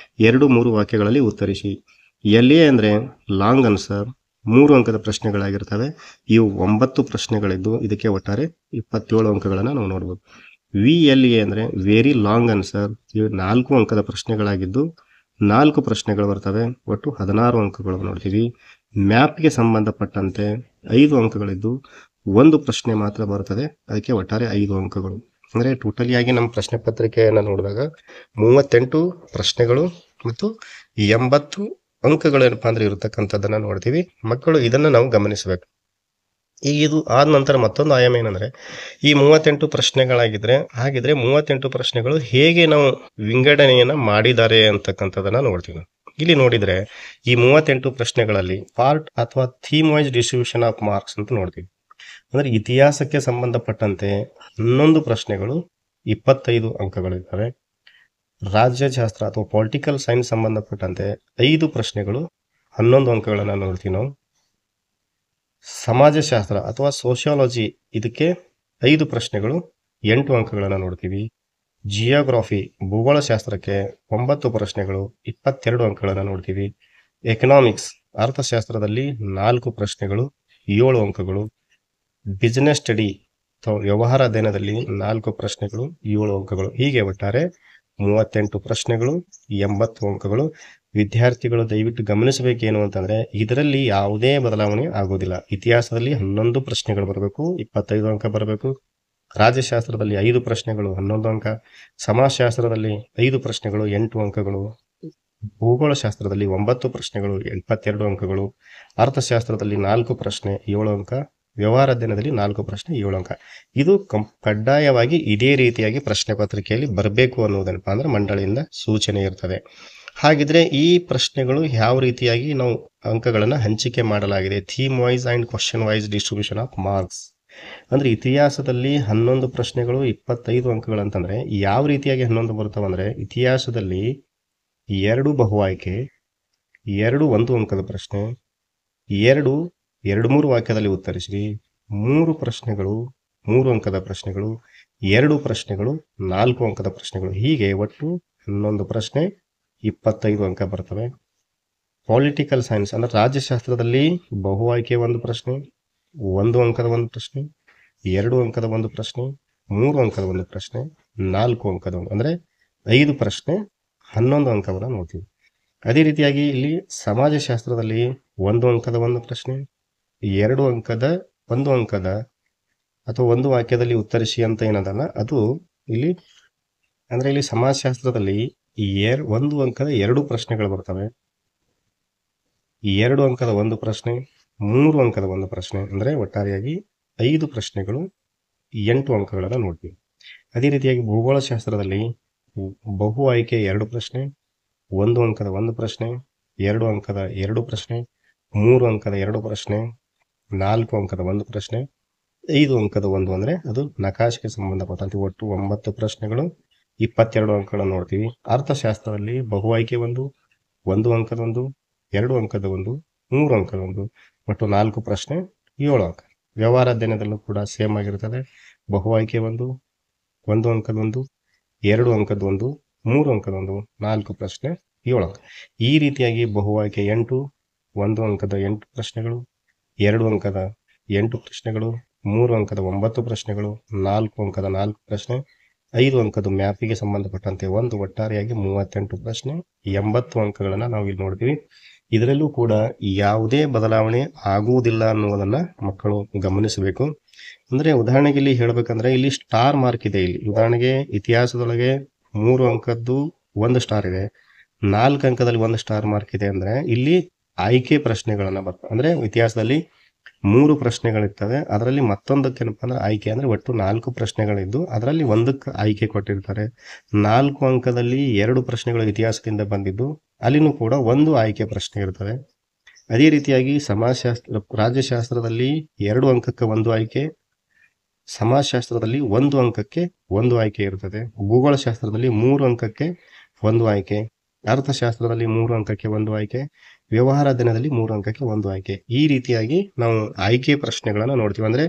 2-3 ವಾಕ್ಯಗಳಲ್ಲಿ ಉತ್ತರಿಸಿ. LA ಅಂದರೆ ಲಾಂಗ್ ಆನ್ಸರ್, 3 ಅಂಕದ ಪ್ರಶ್ನೆಗಳಾಗಿರ್ತವೆ, ಇವು 9 ಪ್ರಶ್ನೆಗಳಿದ್ದು ಇದಕ್ಕೆ ಒಟ್ಟಾರೆ 27 ಅಂಕಗಳನ್ನು ನಾವು ನೋಡ್ಬೋದು. VLA ಅಂದರೆ ವೆರಿ ಲಾಂಗ್ ಆನ್ಸರ್, ಇವು 4 ಅಂಕದ ಪ್ರಶ್ನೆಗಳಾಗಿದ್ದು 4 ಪ್ರಶ್ನೆಗಳು ಬರ್ತವೆ, ಒಟ್ಟು 16 ಅಂಕಗಳು ನೋಡ್ತೀವಿ. ಮ್ಯಾಪ್ಗೆ ಸಂಬಂಧಪಟ್ಟಂತೆ 5 ಅಂಕಗಳಿದ್ದು 1 ಪ್ರಶ್ನೆ ಮಾತ್ರ ಬರ್ತದೆ, ಅದಕ್ಕೆ ಒಟ್ಟಾರೆ 5 ಅಂಕಗಳು. ಅಂದರೆ ಟೋಟಲಿಯಾಗಿ ನಮ್ಮ ಪ್ರಶ್ನೆ ಪತ್ರಿಕೆಯನ್ನು ನೋಡಿದಾಗ 38 ಪ್ರಶ್ನೆಗಳು ಮತ್ತು 80 ಅಂಕಗಳು ಏನಪ್ಪ ಅಂದರೆ ಇರತಕ್ಕಂಥದ್ದನ್ನು ನೋಡ್ತೀವಿ. ಮಕ್ಕಳು ಇದನ್ನು ನಾವು ಗಮನಿಸಬೇಕು. ಈಗ ಇದು ಆದ ನಂತರ ಮತ್ತೊಂದು ಆಯಾಮ ಏನಂದರೆ ಈ 38 ಪ್ರಶ್ನೆಗಳಾಗಿದ್ದರೆ ಹಾಗಿದ್ರೆ 38 ಪ್ರಶ್ನೆಗಳು ಹೇಗೆ ನಾವು ವಿಂಗಡಣೆಯನ್ನು ಮಾಡಿದ್ದಾರೆ ಅಂತಕ್ಕಂಥದ್ದನ್ನು ನೋಡ್ತೀವಿ. ಇಲ್ಲಿ ನೋಡಿದರೆ ಈ 38 ಪ್ರಶ್ನೆಗಳಲ್ಲಿ ಪಾರ್ಟ್ ಅಥವಾ theme wise distribution of marks ಅಂತ ನೋಡ್ತೀವಿ. ಅಂದರೆ ಇತಿಹಾಸಕ್ಕೆ ಸಂಬಂಧಪಟ್ಟಂತೆ 11 ಪ್ರಶ್ನೆಗಳು 25 ಅಂಕಗಳಿರ್ತವೆ. ರಾಜ್ಯಶಾಸ್ತ್ರ ಅಥವಾ ಪೊಲಿಟಿಕಲ್ ಸೈನ್ಸ್ ಸಂಬಂಧಪಟ್ಟಂತೆ 5 ಪ್ರಶ್ನೆಗಳು 11 ಅಂಕಗಳನ್ನು ನೋಡ್ತೀವಿ ನಾವು. ಸಮಾಜಶಾಸ್ತ್ರ ಅಥವಾ ಸೋಷಿಯಾಲಜಿ ಇದಕ್ಕೆ 5 ಪ್ರಶ್ನೆಗಳು 8 ಅಂಕಗಳನ್ನು ನೋಡ್ತೀವಿ. ಜಿಯೋಗ್ರಫಿ ಭೂಗೋಳಶಾಸ್ತ್ರಕ್ಕೆ 9 ಪ್ರಶ್ನೆಗಳು 22 ಅಂಕಗಳನ್ನು ನೋಡ್ತೀವಿ. ಎಕನಾಮಿಕ್ಸ್ ಅರ್ಥಶಾಸ್ತ್ರದಲ್ಲಿ 4 ಪ್ರಶ್ನೆಗಳು 7 ಅಂಕಗಳು. ಬಿಸ್ನೆಸ್ ಸ್ಟಡಿ ಅಥವಾ ವ್ಯವಹಾರ ಅಧ್ಯಯನದಲ್ಲಿ 4 ಪ್ರಶ್ನೆಗಳು 7 ಅಂಕಗಳು. ಹೀಗೆ ಒಟ್ಟಾರೆ 38 ಪ್ರಶ್ನೆಗಳು 80 ಅಂಕಗಳು. ವಿದ್ಯಾರ್ಥಿಗಳು ದಯವಿಟ್ಟು ಗಮನಿಸಬೇಕೇನು ಅಂತಂದರೆ ಇದರಲ್ಲಿ ಯಾವುದೇ ಬದಲಾವಣೆ ಆಗೋದಿಲ್ಲ. ಇತಿಹಾಸದಲ್ಲಿ 11 ಪ್ರಶ್ನೆಗಳು ಬರಬೇಕು, 25 ಅಂಕ ಬರಬೇಕು. ರಾಜ್ಯಶಾಸ್ತ್ರದಲ್ಲಿ 5 ಪ್ರಶ್ನೆಗಳು 11 ಅಂಕ. ಸಮಾಜಶಾಸ್ತ್ರದಲ್ಲಿ 5 ಪ್ರಶ್ನೆಗಳು 8 ಅಂಕಗಳು. ಭೂಗೋಳಶಾಸ್ತ್ರದಲ್ಲಿ 9 ಪ್ರಶ್ನೆಗಳು 22 ಅಂಕಗಳು. ಅರ್ಥಶಾಸ್ತ್ರದಲ್ಲಿ 4 ಪ್ರಶ್ನೆ 7 ಅಂಕ. ವ್ಯವಹಾರ ಅಧ್ಯಯನದಲ್ಲಿ 4 ಪ್ರಶ್ನೆ 7 ಅಂಕ. ಇದು ಕಡ್ಡಾಯವಾಗಿ ಇದೇ ರೀತಿಯಾಗಿ ಪ್ರಶ್ನೆ ಪತ್ರಿಕೆಯಲ್ಲಿ ಬರಬೇಕು ಅನ್ನೋದೇನಪ್ಪ ಅಂದ್ರೆ ಮಂಡಳಿಯಿಂದ ಸೂಚನೆ ಇರ್ತದೆ. ಹಾಗಿದ್ರೆ ಈ ಪ್ರಶ್ನೆಗಳು ಯಾವ ರೀತಿಯಾಗಿ ನಾವು ಅಂಕಗಳನ್ನು ಹಂಚಿಕೆ ಮಾಡಲಾಗಿದೆ? Theme wise and question wise distribution of marks. ಅಂದರೆ ಇತಿಹಾಸದಲ್ಲಿ 11 ಪ್ರಶ್ನೆಗಳು 25 ಅಂಕಗಳಂತಂದರೆ ಯಾವ ರೀತಿಯಾಗಿ 11 ಬರ್ತಾವಂದರೆ ಇತಿಹಾಸದಲ್ಲಿ 2 ಬಹು ಆಯ್ಕೆ, 2 1 ಅಂಕದ ಪ್ರಶ್ನೆ, 2-3 ವಾಕ್ಯದಲ್ಲಿ ಉತ್ತರಿಸಿ, 3 ಪ್ರಶ್ನೆಗಳು 3 ಅಂಕದ ಪ್ರಶ್ನೆಗಳು, 2 ಪ್ರಶ್ನೆಗಳು 4 ಅಂಕದ ಪ್ರಶ್ನೆಗಳು. ಹೀಗೆ ಒಟ್ಟು 11 ಪ್ರಶ್ನೆ 25 ಅಂಕ ಬರ್ತವೆ. ಪೊಲಿಟಿಕಲ್ ಸೈನ್ಸ್ ಅಂದರೆ ರಾಜ್ಯಶಾಸ್ತ್ರದಲ್ಲಿ ಬಹು ಆಯ್ಕೆ 1 ಪ್ರಶ್ನೆ, 1 ಅಂಕದ 1 ಪ್ರಶ್ನೆ, 2 ಅಂಕದ 1 ಪ್ರಶ್ನೆ, 3 ಅಂಕದ 1 ಪ್ರಶ್ನೆ, 4 ಅಂಕದ 1 ಅಂದರೆ 5 ಪ್ರಶ್ನೆ 11 ಅಂಕವನ್ನು ನೋಡ್ತೀವಿ. ಅದೇ ರೀತಿಯಾಗಿ ಇಲ್ಲಿ ಸಮಾಜಶಾಸ್ತ್ರದಲ್ಲಿ 1 ಅಂಕದ 1 ಪ್ರಶ್ನೆ, 2 ಅಂಕದ 1 ಅಂಕದ ಅಥವಾ 1 ವಾಕ್ಯದಲ್ಲಿ ಉತ್ತರಿಸಿ ಅಂತ ಏನದಲ್ಲ ಅದು ಇಲ್ಲಿ ಅಂದರೆ ಇಲ್ಲಿ ಸಮಾಜಶಾಸ್ತ್ರದಲ್ಲಿ 1 ಅಂಕದ 2 ಪ್ರಶ್ನೆಗಳು ಬರ್ತವೆ, 2 ಅಂಕದ 1 ಪ್ರಶ್ನೆ, 3 ಅಂಕದ 1 ಪ್ರಶ್ನೆ ಅಂದರೆ ಒಟ್ಟಾರೆಯಾಗಿ 5 ಪ್ರಶ್ನೆಗಳು 8 ಅಂಕಗಳನ್ನು ನೋಡ್ತೀವಿ. ಅದೇ ರೀತಿಯಾಗಿ ಭೂಗೋಳಶಾಸ್ತ್ರದಲ್ಲಿ ಬಹು ಆಯ್ಕೆ 2 ಪ್ರಶ್ನೆ, 1 ಅಂಕದ 1 ಪ್ರಶ್ನೆ, 2 ಅಂಕದ 2 ಪ್ರಶ್ನೆ, 3 ಅಂಕದ 2 ಪ್ರಶ್ನೆ, 4 ಅಂಕದ 1 ಪ್ರಶ್ನೆ, 5 ಅಂಕದ 1 ಅಂದರೆ ಅದು ನಕಾಶೆಗೆ ಸಂಬಂಧಪಟ್ಟಂತೆ ಒಟ್ಟು 9 ಪ್ರಶ್ನೆಗಳು 22 ಅಂಕಗಳನ್ನು ನೋಡ್ತೀವಿ. ಅರ್ಥಶಾಸ್ತ್ರದಲ್ಲಿ ಬಹು ಆಯ್ಕೆ 1 ಅಂಕದ 1, 2 ಅಂಕದ 1, 3 ಅಂಕದ 1 ಒಟ್ಟು 4 ಪ್ರಶ್ನೆ 7 ಅಂಕ. ವ್ಯವಹಾರ ಅಧ್ಯಯನದಲ್ಲೂ ಕೂಡ ಸೇಮ್ ಆಗಿರ್ತದೆ. ಬಹು ಆಯ್ಕೆ 1 ಅಂಕದ 1, 2 ಅಂಕದ 1, 3 ಅಂಕದ 1, 4 ಪ್ರಶ್ನೆ 7 ಅಂಕ. ಈ ರೀತಿಯಾಗಿ ಬಹು ಆಯ್ಕೆ 8, 1 ಅಂಕದ 8 ಪ್ರಶ್ನೆಗಳು, 2 ಅಂಕದ 8 ಪ್ರಶ್ನೆಗಳು, 3 ಅಂಕದ 9 ಪ್ರಶ್ನೆಗಳು, 4 ಅಂಕದ 4 ಪ್ರಶ್ನೆ, 5 ಅಂಕದ ಮ್ಯಾಪಿಗೆ ಸಂಬಂಧಪಟ್ಟಂತೆ ಒಂದು, ಒಟ್ಟಾರೆಯಾಗಿ 38 ಪ್ರಶ್ನೆ, 80 ಅಂಕಗಳನ್ನು ನಾವು ಇಲ್ಲಿ ನೋಡ್ತೀವಿ. ಇದರಲ್ಲೂ ಕೂಡ ಯಾವುದೇ ಬದಲಾವಣೆ ಆಗುವುದಿಲ್ಲ ಅನ್ನುವುದನ್ನ ಮಕ್ಕಳು ಗಮನಿಸಬೇಕು. ಅಂದ್ರೆ ಉದಾಹರಣೆಗೆ ಇಲ್ಲಿ ಹೇಳ್ಬೇಕಂದ್ರೆ ಇಲ್ಲಿ ಸ್ಟಾರ್ ಮಾರ್ಕ್ ಇದೆ. ಇಲ್ಲಿ ಉದಾಹರಣೆಗೆ ಇತಿಹಾಸದೊಳಗೆ 3 ಅಂಕದ್ದು 1 ಸ್ಟಾರ್ ಇದೆ, 4 ಅಂಕದಲ್ಲಿ 1 ಸ್ಟಾರ್ ಮಾರ್ಕ್ ಇದೆ. ಅಂದ್ರೆ ಇಲ್ಲಿ ಆಯ್ಕೆ ಪ್ರಶ್ನೆಗಳನ್ನ ಬರ್ತವೆ. ಅಂದ್ರೆ ಇತಿಹಾಸದಲ್ಲಿ 3 ಪ್ರಶ್ನೆಗಳಿರ್ತವೆ, ಅದರಲ್ಲಿ ಮತ್ತೊಂದಕ್ಕೆ ಏನಪ್ಪಾ ಅಂದ್ರೆ ಆಯ್ಕೆ, ಅಂದ್ರೆ ಒಟ್ಟು 4 ಪ್ರಶ್ನೆಗಳಿದ್ದು ಅದರಲ್ಲಿ ಒಂದಕ್ಕೆ ಆಯ್ಕೆ ಕೊಟ್ಟಿರ್ತಾರೆ. 4 ಅಂಕದಲ್ಲಿ 2 ಪ್ರಶ್ನೆಗಳು ಇತಿಹಾಸದಿಂದ ಬಂದಿದ್ದು, ಅಲ್ಲಿನೂ ಕೂಡ ಒಂದು ಆಯ್ಕೆ ಪ್ರಶ್ನೆ ಇರ್ತದೆ. ಅದೇ ರೀತಿಯಾಗಿ ಸಮಾಜಶಾಸ್ತ್ರ, ರಾಜ್ಯಶಾಸ್ತ್ರದಲ್ಲಿ 2 ಅಂಕಕ್ಕೆ ಒಂದು ಆಯ್ಕೆ, ಸಮಾಜಶಾಸ್ತ್ರದಲ್ಲಿ 1 ಅಂಕಕ್ಕೆ ಒಂದು ಆಯ್ಕೆ ಇರ್ತದೆ. ಭೂಗೋಳಶಾಸ್ತ್ರದಲ್ಲಿ 3 ಅಂಕಕ್ಕೆ ಒಂದು ಆಯ್ಕೆ, ಅರ್ಥಶಾಸ್ತ್ರದಲ್ಲಿ 3 ಅಂಕಕ್ಕೆ ಒಂದು ಆಯ್ಕೆ, ವ್ಯವಹಾರ ಅಧ್ಯಯನದಲ್ಲಿ 3 ಅಂಕಕ್ಕೆ ಒಂದು ಆಯ್ಕೆ. ಈ ರೀತಿಯಾಗಿ ನಾವು ಆಯ್ಕೆ ಪ್ರಶ್ನೆಗಳನ್ನ ನೋಡ್ತೀವಿ. ಅಂದ್ರೆ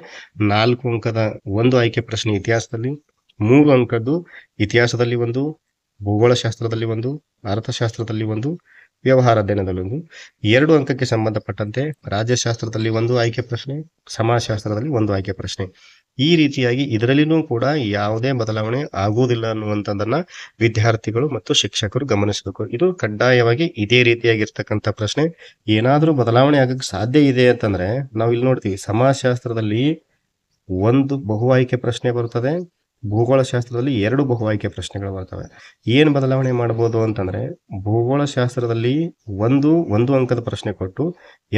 4 ಅಂಕದ ಒಂದು ಆಯ್ಕೆ ಪ್ರಶ್ನೆ ಇತಿಹಾಸದಲ್ಲಿ, 3 ಅಂಕದ್ದು ಇತಿಹಾಸದಲ್ಲಿ ಒಂದು, ಭೂಗೋಳಶಾಸ್ತ್ರದಲ್ಲಿ ಒಂದು, ಅರ್ಥಶಾಸ್ತ್ರದಲ್ಲಿ ಒಂದು, ವ್ಯವಹಾರ ಅಧ್ಯಯನದಲ್ಲಿ ಒಂದು, 2 ಅಂಕಕ್ಕೆ ಸಂಬಂಧಪಟ್ಟಂತೆ ರಾಜ್ಯಶಾಸ್ತ್ರದಲ್ಲಿ ಒಂದು ಆಯ್ಕೆ ಪ್ರಶ್ನೆ, ಸಮಾಜಶಾಸ್ತ್ರದಲ್ಲಿ ಒಂದು ಆಯ್ಕೆ ಪ್ರಶ್ನೆ. ಈ ರೀತಿಯಾಗಿ ಇದರಲ್ಲಿನೂ ಕೂಡ ಯಾವುದೇ ಬದಲಾವಣೆ ಆಗುವುದಿಲ್ಲ ಅನ್ನುವಂಥದ್ದನ್ನ ವಿದ್ಯಾರ್ಥಿಗಳು ಮತ್ತು ಶಿಕ್ಷಕರು ಗಮನಿಸಬೇಕು. ಇದು ಕಡ್ಡಾಯವಾಗಿ ಇದೇ ರೀತಿಯಾಗಿರ್ತಕ್ಕಂಥ ಪ್ರಶ್ನೆ. ಏನಾದ್ರೂ ಬದಲಾವಣೆ ಆಗಕ್ಕೆ ಸಾಧ್ಯ ಇದೆ ಅಂತಂದ್ರೆ ನಾವು ಇಲ್ಲಿ ನೋಡ್ತೀವಿ, ಸಮಾಜಶಾಸ್ತ್ರದಲ್ಲಿ 1 ಬಹು ಆಯ್ಕೆ ಪ್ರಶ್ನೆ ಬರುತ್ತದೆ, ಭೂಗೋಳಶಾಸ್ತ್ರದಲ್ಲಿ 2 ಬಹು ಆಯ್ಕೆ ಪ್ರಶ್ನೆಗಳು ಬರ್ತವೆ. ಏನು ಬದಲಾವಣೆ ಮಾಡಬಹುದು ಅಂತಂದ್ರೆ ಭೂಗೋಳಶಾಸ್ತ್ರದಲ್ಲಿ ಒಂದು ಅಂಕದ ಪ್ರಶ್ನೆ ಕೊಟ್ಟು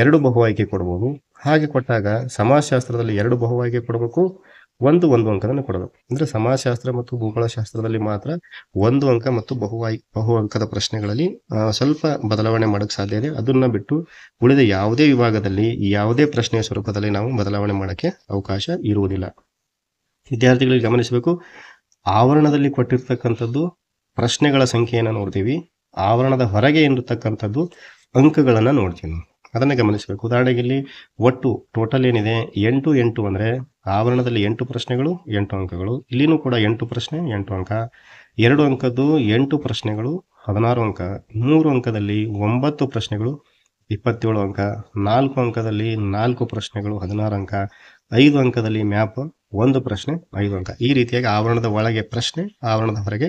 2 ಬಹು ಆಯ್ಕೆ ಕೊಡಬಹುದು. ಹಾಗೆ ಕೊಟ್ಟಾಗ ಸಮಾಜಶಾಸ್ತ್ರದಲ್ಲಿ 2 ಬಹು ಆಯ್ಕೆ ಕೊಡಬೇಕು, ಒಂದು ಅಂಕದನ್ನು ಕೊಡಬೇಕು. ಅಂದ್ರೆ ಸಮಾಜಶಾಸ್ತ್ರ ಮತ್ತು ಭೂಗೋಳಶಾಸ್ತ್ರದಲ್ಲಿ ಮಾತ್ರ 1 ಅಂಕ ಮತ್ತು ಬಹು ಅಂಕದ ಪ್ರಶ್ನೆಗಳಲ್ಲಿ ಸ್ವಲ್ಪ ಬದಲಾವಣೆ ಮಾಡಕ್ಕೆ ಸಾಧ್ಯ ಇದೆ. ಅದನ್ನ ಬಿಟ್ಟು ಉಳಿದ ಯಾವುದೇ ವಿಭಾಗದಲ್ಲಿ ಯಾವುದೇ ಪ್ರಶ್ನೆಯ ಸ್ವರೂಪದಲ್ಲಿ ನಾವು ಬದಲಾವಣೆ ಮಾಡಕ್ಕೆ ಅವಕಾಶ ಇರುವುದಿಲ್ಲ. ವಿದ್ಯಾರ್ಥಿಗಳಿಗೆ ಗಮನಿಸಬೇಕು, ಆವರಣದಲ್ಲಿ ಕೊಟ್ಟಿರ್ತಕ್ಕಂಥದ್ದು ಪ್ರಶ್ನೆಗಳ ಸಂಖ್ಯೆಯನ್ನು ನೋಡ್ತೀವಿ, ಆವರಣದ ಹೊರಗೆ ಇರತಕ್ಕಂಥದ್ದು ಅಂಕಗಳನ್ನ ನೋಡ್ತೀವಿ. ಅದನ್ನ ಗಮನಿಸಬೇಕು. ಉದಾಹರಣೆಗೆ ಇಲ್ಲಿ ಒಟ್ಟು ಟೋಟಲ್ ಏನಿದೆ 8 ಅಂದ್ರೆ ಆವರಣದಲ್ಲಿ 8 ಪ್ರಶ್ನೆಗಳು 8 ಅಂಕಗಳು, ಇಲ್ಲಿನೂ ಕೂಡ 8 ಪ್ರಶ್ನೆ 8 ಅಂಕ, 2 ಅಂಕದ್ದು 8 ಪ್ರಶ್ನೆಗಳು 16 ಅಂಕ, 3 ಅಂಕದಲ್ಲಿ 9 ಪ್ರಶ್ನೆಗಳು 27 ಅಂಕ, 4 ಅಂಕದಲ್ಲಿ 4 ಪ್ರಶ್ನೆಗಳು 16 ಅಂಕ, 5 ಅಂಕದಲ್ಲಿ ಮ್ಯಾಪ್ 1 ಪ್ರಶ್ನೆ 5 ಅಂಕ. ಈ ರೀತಿಯಾಗಿ ಆವರಣದ ಒಳಗೆ ಪ್ರಶ್ನೆ, ಆವರಣದ ಹೊರಗೆ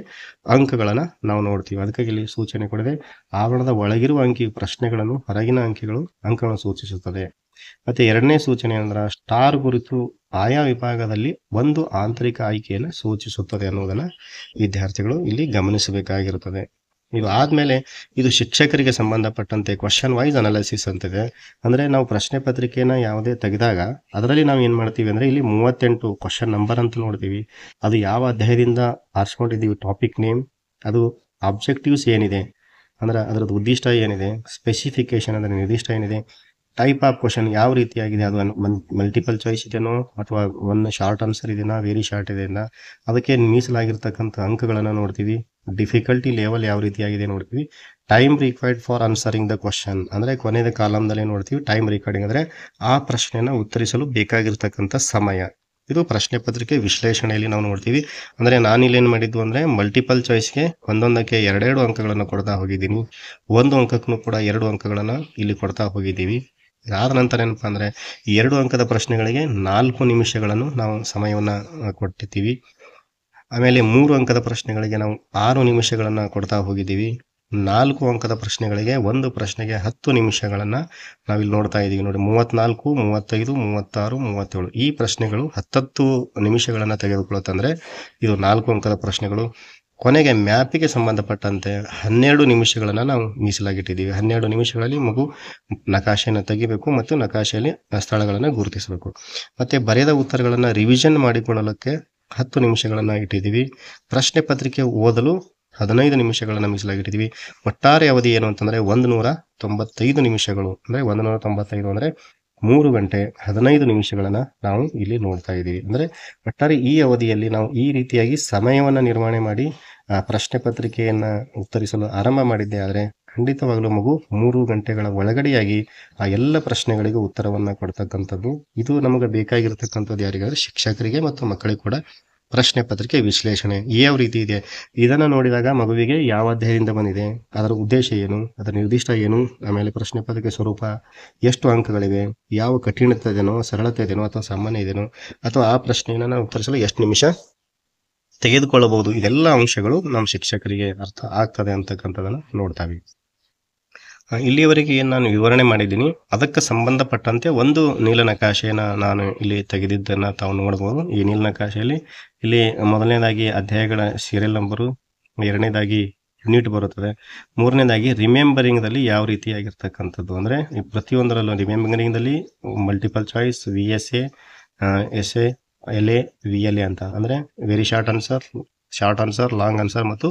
ಅಂಕಗಳನ್ನ ನಾವು ನೋಡ್ತೀವಿ. ಅದಕ್ಕಾಗಿ ಇಲ್ಲಿ ಸೂಚನೆ ಕೊಡಿದೆ, ಆವರಣದ ಒಳಗಿರುವ ಅಂಕಿ ಪ್ರಶ್ನೆಗಳನ್ನು, ಹೊರಗಿನ ಅಂಕಗಳನ್ನು ಸೂಚಿಸುತ್ತದೆ. ಮತ್ತೆ ಎರಡನೇ ಸೂಚನೆ ಅಂದ್ರೆ ಸ್ಟಾರ್ ಗುರುತು ಆಯಾ ವಿಭಾಗದಲ್ಲಿ ಒಂದು ಆಂತರಿಕ ಆಯ್ಕೆಯನ್ನು ಸೂಚಿಸುತ್ತದೆ ಅನ್ನೋದನ್ನ ವಿದ್ಯಾರ್ಥಿಗಳು ಇಲ್ಲಿ ಗಮನಿಸಬೇಕಾಗಿರುತ್ತದೆ. ಇದು ಆದ್ಮೇಲೆ ಇದು ಶಿಕ್ಷಕರಿಗೆ ಸಂಬಂಧಪಟ್ಟಂತೆ ಕ್ವಶನ್ ವೈಸ್ ಅನಾಲಿಸಿಸ್ ಅಂತಿದೆ. ಅಂದ್ರೆ ನಾವು ಪ್ರಶ್ನೆ ಪತ್ರಿಕೆನ ಯಾವುದೇ ತೆಗೆದಾಗ ಅದರಲ್ಲಿ ನಾವು ಏನ್ ಮಾಡ್ತೀವಿ ಅಂದ್ರೆ ಇಲ್ಲಿ 38 ಕ್ವಶನ್ ನಂಬರ್ ಅಂತ ನೋಡ್ತೀವಿ. ಅದು ಯಾವ ಅಧ್ಯಾಯದಿಂದ ಆರಿಸ್ಕೊಂಡಿದ್ದೀವಿ, ಟಾಪಿಕ್ ನೇಮ್, ಅದು ಆಬ್ಜೆಕ್ಟಿವ್ಸ್ ಏನಿದೆ ಅಂದ್ರೆ ಅದರದ್ದು ಉದ್ದೇಶ ಏನಿದೆ, ಸ್ಪೆಸಿಫಿಕೇಶನ್ ಅಂದ್ರೆ ನಿರ್ದಿಷ್ಟ ಏನಿದೆ, ಟೈಪ್ ಆಫ್ ಕ್ವಶನ್ ಯಾವ ರೀತಿಯಾಗಿದೆ, ಅದು ಮಲ್ಟಿಪಲ್ ಚಾಯ್ಸ್ ಇದೆನೋ ಅಥವಾ ಒಂದು ಶಾರ್ಟ್ ಆನ್ಸರ್ ಇದೆನಾ, ವೆರಿ ಶಾರ್ಟ್ ಇದೆನಾ, ಅದಕ್ಕೆ ಮೀಸಲಾಗಿರ್ತಕ್ಕಂಥ ಅಂಕಗಳನ್ನು ನೋಡ್ತೀವಿ. ಡಿಫಿಕಲ್ಟಿ ಲೆವೆಲ್ ಯಾವ ರೀತಿಯಾಗಿದೆ ನೋಡ್ತೀವಿ. Time required for answering the question ಅಂದ್ರೆ ಕೊನೆಯ ಕಾಲಂದಲ್ಲಿ ನೋಡ್ತೀವಿ. ಟೈಮ್ ರಿಕಾರ್ಡಿಂಗ್ ಅಂದ್ರೆ ಆ ಪ್ರಶ್ನೆಯನ್ನು ಉತ್ತರಿಸಲು ಬೇಕಾಗಿರ್ತಕ್ಕಂಥ ಸಮಯ. ಇದು ಪ್ರಶ್ನೆ ಪತ್ರಿಕೆ ವಿಶ್ಲೇಷಣೆಯಲ್ಲಿ ನಾವು ನೋಡ್ತೀವಿ. ಅಂದ್ರೆ ನಾನಿಲ್ಲಿ ಏನ್ ಮಾಡಿದ್ದು ಅಂದ್ರೆ ಮಲ್ಟಿಪಲ್ ಚಾಯ್ಸ್ಗೆ ಒಂದೊಂದಕ್ಕೆ 2 ಅಂಕಗಳನ್ನು ಕೊಡ್ತಾ ಹೋಗಿದ್ದೀನಿ, 1 ಅಂಕಕ್ಕೂ ಕೂಡ 2 ಅಂಕಗಳನ್ನ ಇಲ್ಲಿ ಕೊಡ್ತಾ ಹೋಗಿದ್ದೀವಿ. ಇದಾದ ನಂತರ ಏನಪ್ಪಾ ಅಂದ್ರೆ 2 ಅಂಕದ ಪ್ರಶ್ನೆಗಳಿಗೆ 4 ನಿಮಿಷಗಳನ್ನು ನಾವು ಸಮಯವನ್ನ ಕೊಟ್ಟಿದ್ದೀವಿ. ಆಮೇಲೆ 3 ಅಂಕದ ಪ್ರಶ್ನೆಗಳಿಗೆ ನಾವು 6 ನಿಮಿಷಗಳನ್ನ ಕೊಡ್ತಾ ಹೋಗಿದ್ದೀವಿ. 4 ಅಂಕದ ಪ್ರಶ್ನೆಗಳಿಗೆ ಒಂದು ಪ್ರಶ್ನೆಗೆ 10 ನಿಮಿಷಗಳನ್ನ ನಾವಿಲ್ಲಿ ನೋಡ್ತಾ ಇದೀವಿ. ನೋಡಿ 34, 35, 36, 37 ಈ ಪ್ರಶ್ನೆಗಳು 10 ನಿಮಿಷಗಳನ್ನ ತೆಗೆದುಕೊಳ್ಳುತ್ತಂದ್ರೆ ಇದು 4 ಅಂಕದ ಪ್ರಶ್ನೆಗಳು. ಕೊನೆಗೆ ಮ್ಯಾಪಿಗೆ ಸಂಬಂಧಪಟ್ಟಂತೆ 12 ನಿಮಿಷಗಳನ್ನ ನಾವು ಮೀಸಲಾಗಿಟ್ಟಿದ್ದೀವಿ. 12 ನಿಮಿಷಗಳಲ್ಲಿ ಮಗು ನಕಾಶೆಯನ್ನು ತೆಗಿಬೇಕು ಮತ್ತು ನಕಾಶೆಯಲ್ಲಿ ಸ್ಥಳಗಳನ್ನ ಗುರುತಿಸಬೇಕು. ಮತ್ತೆ ಬರೆದ ಉತ್ತರಗಳನ್ನ ರಿವಿಷನ್ ಮಾಡಿಕೊಳ್ಳಲಿಕ್ಕೆ 10 ನಿಮಿಷಗಳನ್ನ ಇಟ್ಟಿದ್ದೀವಿ. ಪ್ರಶ್ನೆ ಪತ್ರಿಕೆ ಓದಲು 15 ನಿಮಿಷಗಳನ್ನ ಮೀಸಲಾಗಿಟ್ಟಿದ್ದೀವಿ. ಒಟ್ಟಾರೆ ಅವಧಿ ಏನು ಅಂತಂದ್ರೆ 195 ನಿಮಿಷಗಳು. ಅಂದ್ರೆ 195 ಅಂದ್ರೆ 3 ಗಂಟೆ 15 ನಿಮಿಷಗಳನ್ನ ನಾವು ಇಲ್ಲಿ ನೋಡ್ತಾ ಇದ್ದೀವಿ. ಅಂದ್ರೆ ಒಟ್ಟಾರೆ ಈ ಅವಧಿಯಲ್ಲಿ ನಾವು ಈ ರೀತಿಯಾಗಿ ಸಮಯವನ್ನ ನಿರ್ವಹಣೆ ಮಾಡಿ ಪ್ರಶ್ನೆ ಪತ್ರಿಕೆಯನ್ನ ಉತ್ತರಿಸಲು ಆರಂಭ ಮಾಡಿದ್ದೆ ಆದ್ರೆ ಖಂಡಿತವಾಗ್ಲೂ ಮಗು 3 ಗಂಟೆಗಳ ಒಳಗಡೆಯಾಗಿ ಆ ಎಲ್ಲ ಪ್ರಶ್ನೆಗಳಿಗೂ ಉತ್ತರವನ್ನ ಕೊಡ್ತಕ್ಕಂಥದ್ದು. ಇದು ನಮಗೆ ಬೇಕಾಗಿರ್ತಕ್ಕಂಥದ್ದು ಯಾರಿಗಾದ್ರೆ ಶಿಕ್ಷಕರಿಗೆ ಮತ್ತು ಮಕ್ಕಳಿಗೆ ಕೂಡ ಪ್ರಶ್ನೆ ಪತ್ರಿಕೆ ವಿಶ್ಲೇಷಣೆ ಯಾವ ರೀತಿ ಇದೆ ಇದನ್ನು ನೋಡಿದಾಗ ಮಗುವಿಗೆ ಯಾವ ಅಧ್ಯಾಯದಿಂದ ಬಂದಿದೆ, ಅದರ ಉದ್ದೇಶ ಏನು, ಅದರ ನಿರ್ದಿಷ್ಟ ಏನು, ಆಮೇಲೆ ಪ್ರಶ್ನೆ ಪತ್ರಿಕೆ ಸ್ವರೂಪ, ಎಷ್ಟು ಅಂಕಗಳಿವೆ, ಯಾವ ಕಠಿಣತೆ ಇದೆನೋ, ಸರಳತೆ ಇದೆನೋ ಅಥವಾ ಸಾಮಾನ್ಯ ಇದೆನೋ, ಅಥವಾ ಆ ಪ್ರಶ್ನೆಯನ್ನು ನಾವು ಉತ್ತರಿಸಲು ಎಷ್ಟು ನಿಮಿಷ ತೆಗೆದುಕೊಳ್ಳಬಹುದು, ಇದೆಲ್ಲ ಅಂಶಗಳು ನಮ್ಮ ಶಿಕ್ಷಕರಿಗೆ ಅರ್ಥ ಆಗ್ತದೆ ಅಂತಕ್ಕಂಥದನ್ನು ನೋಡ್ತಾವೆ. ಇಲ್ಲಿಯವರೆಗೆ ಏನು ನಾನು ವಿವರಣೆ ಮಾಡಿದ್ದೀನಿ ಅದಕ್ಕೆ ಸಂಬಂಧಪಟ್ಟಂತೆ ಒಂದು ನೀಲನಕಾಶೆಯನ್ನು ನಾನು ಇಲ್ಲಿ ತೆಗೆದಿದ್ದನ್ನು ತಾವು ನೋಡ್ಬೋದು. ಈ ನೀಲನಕಾಶೆಯಲ್ಲಿ ಇಲ್ಲಿ ಮೊದಲನೇದಾಗಿ ಅಧ್ಯಾಯಗಳ ಸೀರಿಯಲ್ ನಂಬರು, ಎರಡನೇದಾಗಿ ಯೂನಿಟ್ ಬರುತ್ತದೆ, ಮೂರನೇದಾಗಿ ರಿಮೆಂಬರಿಂಗ್ದಲ್ಲಿ ಯಾವ ರೀತಿಯಾಗಿರ್ತಕ್ಕಂಥದ್ದು ಅಂದರೆ ಈ ಪ್ರತಿಯೊಂದರಲ್ಲೂ ರಿಮೆಂಬರಿಂಗ್ದಲ್ಲಿ multiple choice, VSA, SA, LA, VLA ಅಂತ ಅಂದರೆ very short answer, long answer ಮತ್ತು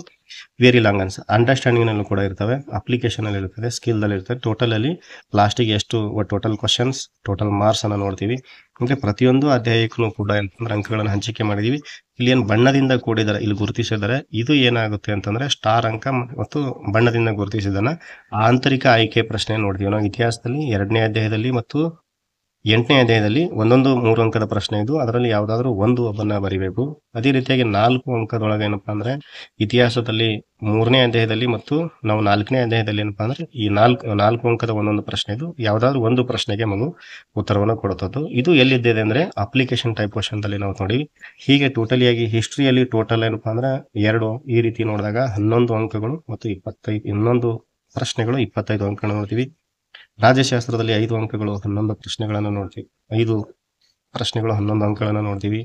ವೆರಿ ಲಾಂಗ್ ಆನ್ಸರ್. ಅಂಡರ್ಸ್ಟ್ಯಾಂಡಿಂಗ್ನಲ್ಲೂ ಕೂಡ ಇರ್ತವೆ, ಅಪ್ಲಿಕೇಶನಲ್ಲಿ ಇರ್ತದೆ, ಸ್ಕಿಲ್ದಲ್ಲಿ ಇರ್ತದೆ. ಟೋಟಲಲ್ಲಿ ಲಾಸ್ಟಿಗೆ ಎಷ್ಟು ಟೋಟಲ್ ಕ್ವಶನ್ಸ್, ಟೋಟಲ್ ಮಾರ್ಕ್ಸ್ ಅನ್ನು ನೋಡ್ತೀವಿ. ಅಂದರೆ ಪ್ರತಿಯೊಂದು ಅಧ್ಯಾಯಕ್ಕೂ ಕೂಡ ಅಂತಂದ್ರೆ ಅಂಕಗಳನ್ನು ಹಂಚಿಕೆ ಮಾಡಿದ್ದೀವಿ. ಇಲ್ಲಿ ಏನು ಬಣ್ಣದಿಂದ ಕೂಡಿದ್ದಾರೆ ಇಲ್ಲಿ ಗುರುತಿಸಿದ್ದಾರೆ, ಇದು ಏನಾಗುತ್ತೆ ಅಂತಂದರೆ ಸ್ಟಾರ್ ಅಂಕ ಮತ್ತು ಬಣ್ಣದಿಂದ ಗುರುತಿಸಿದನ್ನು ಆಂತರಿಕ ಆಯ್ಕೆ ಪ್ರಶ್ನೆ ನೋಡ್ತೀವಿ ನಾವು. ಇತಿಹಾಸದಲ್ಲಿ 2ನೇ ಅಧ್ಯಾಯದಲ್ಲಿ ಮತ್ತು 8ನೇ ಅಧ್ಯಾಯದಲ್ಲಿ ಒಂದೊಂದು 3 ಅಂಕದ ಪ್ರಶ್ನೆ ಇದು, ಅದರಲ್ಲಿ ಯಾವುದಾದ್ರೂ ಒಂದು ಒಬ್ಬನ್ನ ಬರಿಬೇಕು. ಅದೇ ರೀತಿಯಾಗಿ 4 ಅಂಕದೊಳಗೆ ಏನಪ್ಪ ಅಂದರೆ ಇತಿಹಾಸದಲ್ಲಿ 3ನೇ ಅಧ್ಯಾಯದಲ್ಲಿ ಮತ್ತು ನಾವು 4ನೇ ಅಧ್ಯಾಯದಲ್ಲಿ ಏನಪ್ಪ ಅಂದರೆ ಈ 4 ಅಂಕದ ಒಂದೊಂದು ಪ್ರಶ್ನೆ ಇದು, ಯಾವುದಾದ್ರೂ ಒಂದು ಪ್ರಶ್ನೆಗೆ ಮಗು ಉತ್ತರವನ್ನು ಕೊಡುತ್ತದ್ದು. ಇದು ಎಲ್ಲಿದ್ದಿದೆ ಅಂದರೆ ಅಪ್ಲಿಕೇಶನ್ ಟೈಪ್ ಕ್ವಶನ್ದಲ್ಲಿ ನಾವು ನೋಡಿವಿ. ಹೀಗೆ ಟೋಟಲಿಯಾಗಿ ಹಿಸ್ಟ್ರಿಯಲ್ಲಿ ಟೋಟಲ್ ಏನಪ್ಪ ಅಂದರೆ 2 ಈ ರೀತಿ ನೋಡಿದಾಗ 11 ಅಂಕಗಳು ಮತ್ತು 25 ಇನ್ನೊಂದು ಪ್ರಶ್ನೆಗಳು 25 ಅಂಕಗಳನ್ನು ನೋಡ್ತೀವಿ. ರಾಜ್ಯಶಾಸ್ತ್ರದಲ್ಲಿ 5 ಅಂಕಗಳು 11 ಪ್ರಶ್ನೆಗಳನ್ನು ನೋಡ್ತೀವಿ, 5 ಪ್ರಶ್ನೆಗಳು 11 ಅಂಕಗಳನ್ನು ನೋಡ್ತೀವಿ.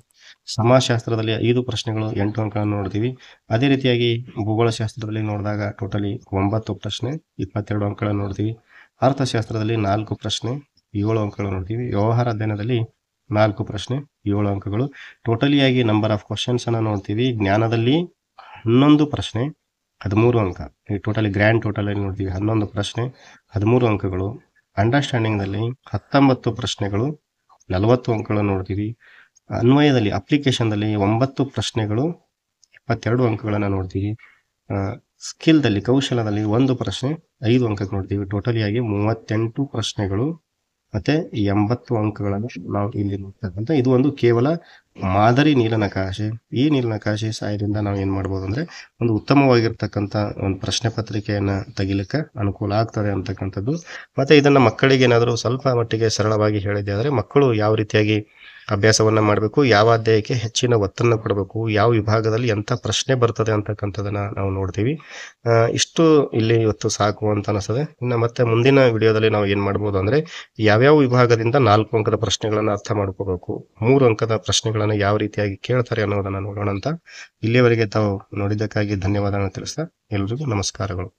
ಸಮಾಜಶಾಸ್ತ್ರದಲ್ಲಿ 5 ಪ್ರಶ್ನೆಗಳು 8 ಅಂಕಗಳನ್ನು ನೋಡ್ತೀವಿ. ಅದೇ ರೀತಿಯಾಗಿ ಭೂಗೋಳಶಾಸ್ತ್ರದಲ್ಲಿ ನೋಡಿದಾಗ ಟೋಟಲಿ 9 ಪ್ರಶ್ನೆ 22 ಅಂಕಗಳನ್ನು ನೋಡ್ತೀವಿ. ಅರ್ಥಶಾಸ್ತ್ರದಲ್ಲಿ 4 ಪ್ರಶ್ನೆ 7 ಅಂಕಗಳನ್ನು ನೋಡ್ತೀವಿ. ವ್ಯವಹಾರ ಅಧ್ಯಯನದಲ್ಲಿ 4 ಪ್ರಶ್ನೆ 7 ಅಂಕಗಳು. ಟೋಟಲಿಯಾಗಿ ನಂಬರ್ ಆಫ್ ಕ್ವಶನ್ಸ್ ಅನ್ನು ನೋಡ್ತೀವಿ. ಜ್ಞಾನದಲ್ಲಿ 11 ಪ್ರಶ್ನೆ 13 ಅಂಕ, ಈ ಟೋಟಲಿ ಗ್ರ್ಯಾಂಡ್ ಟೋಟಲಲ್ಲಿ ನೋಡ್ತೀವಿ 11 ಪ್ರಶ್ನೆ 13 ಅಂಕಗಳು. ಅಂಡರ್ಸ್ಟ್ಯಾಂಡಿಂಗ್ನಲ್ಲಿ 19 ಪ್ರಶ್ನೆಗಳು 40 ಅಂಕಗಳನ್ನು ನೋಡ್ತೀವಿ. ಅನ್ವಯದಲ್ಲಿ ಅಪ್ಲಿಕೇಶನ್ದಲ್ಲಿ 9 ಪ್ರಶ್ನೆಗಳು 22 ಅಂಕಗಳನ್ನು ನೋಡ್ತೀವಿ. ಸ್ಕಿಲ್ದಲ್ಲಿ ಕೌಶಲದಲ್ಲಿ 1 ಪ್ರಶ್ನೆ 5 ಅಂಕಕ್ಕೆ ನೋಡ್ತೀವಿ. ಟೋಟಲಿಯಾಗಿ 38 ಪ್ರಶ್ನೆಗಳು ಮತ್ತು 80 ಅಂಕಗಳನ್ನು ನಾವು ಇಲ್ಲಿ ನೋಡ್ತಕ್ಕಂಥ ಇದು ಒಂದು ಕೇವಲ ಮಾದರಿ ನೀಲನಕಾಶೆ. ಈ ನೀಲನಕಾಶೆ ಸಹಾಯದಿಂದ ನಾವು ಏನು ಮಾಡ್ಬೋದು ಅಂದರೆ ಒಂದು ಉತ್ತಮವಾಗಿರ್ತಕ್ಕಂಥ ಒಂದು ಪ್ರಶ್ನೆ ಪತ್ರಿಕೆಯನ್ನು ತೆಗಿಲಿಕ್ಕೆ ಅನುಕೂಲ ಆಗ್ತದೆ ಅಂತಕ್ಕಂಥದ್ದು. ಮತ್ತು ಇದನ್ನು ಮಕ್ಕಳಿಗೆ ಏನಾದರೂ ಸ್ವಲ್ಪ ಮಟ್ಟಿಗೆ ಸರಳವಾಗಿ ಹೇಳಿದೆ ಆದರೆ ಮಕ್ಕಳು ಯಾವ ರೀತಿಯಾಗಿ ಅಭ್ಯಾಸವನ್ನು ಮಾಡಬೇಕು, ಯಾವ ಅಧ್ಯಾಯಕ್ಕೆ ಹೆಚ್ಚಿನ ಒತ್ತನ್ನು ಕೊಡಬೇಕು, ಯಾವ ವಿಭಾಗದಲ್ಲಿ ಎಂಥ ಪ್ರಶ್ನೆ ಬರ್ತದೆ ಅಂತಕ್ಕಂಥದ್ದನ್ನು ನಾವು ನೋಡ್ತೀವಿ. ಇಷ್ಟು ಇಲ್ಲಿ ಇವತ್ತು ಸಾಕು ಅಂತ ಅನಿಸ್ತದೆ. ಇನ್ನು ಮತ್ತೆ ಮುಂದಿನ ವಿಡಿಯೋದಲ್ಲಿ ನಾವು ಏನು ಮಾಡ್ಬೋದು ಅಂದರೆ ಯಾವ್ಯಾವ ವಿಭಾಗದಿಂದ 4 ಅಂಕದ ಪ್ರಶ್ನೆಗಳನ್ನು ಅರ್ಥ ಮಾಡ್ಕೋಬೇಕು, 3 ಅಂಕದ ಪ್ರಶ್ನೆಗಳನ್ನು ಯಾವ ರೀತಿಯಾಗಿ ಕೇಳ್ತಾರೆ ಅನ್ನೋದನ್ನು ನೋಡೋಣ ಅಂತ. ಇಲ್ಲಿಯವರೆಗೆ ತಾವು ನೋಡಿದ್ದಕ್ಕಾಗಿ ಧನ್ಯವಾದಗಳನ್ನು ತಿಳಿಸ್ತಾ ಎಲ್ರಿಗೂ ನಮಸ್ಕಾರಗಳು.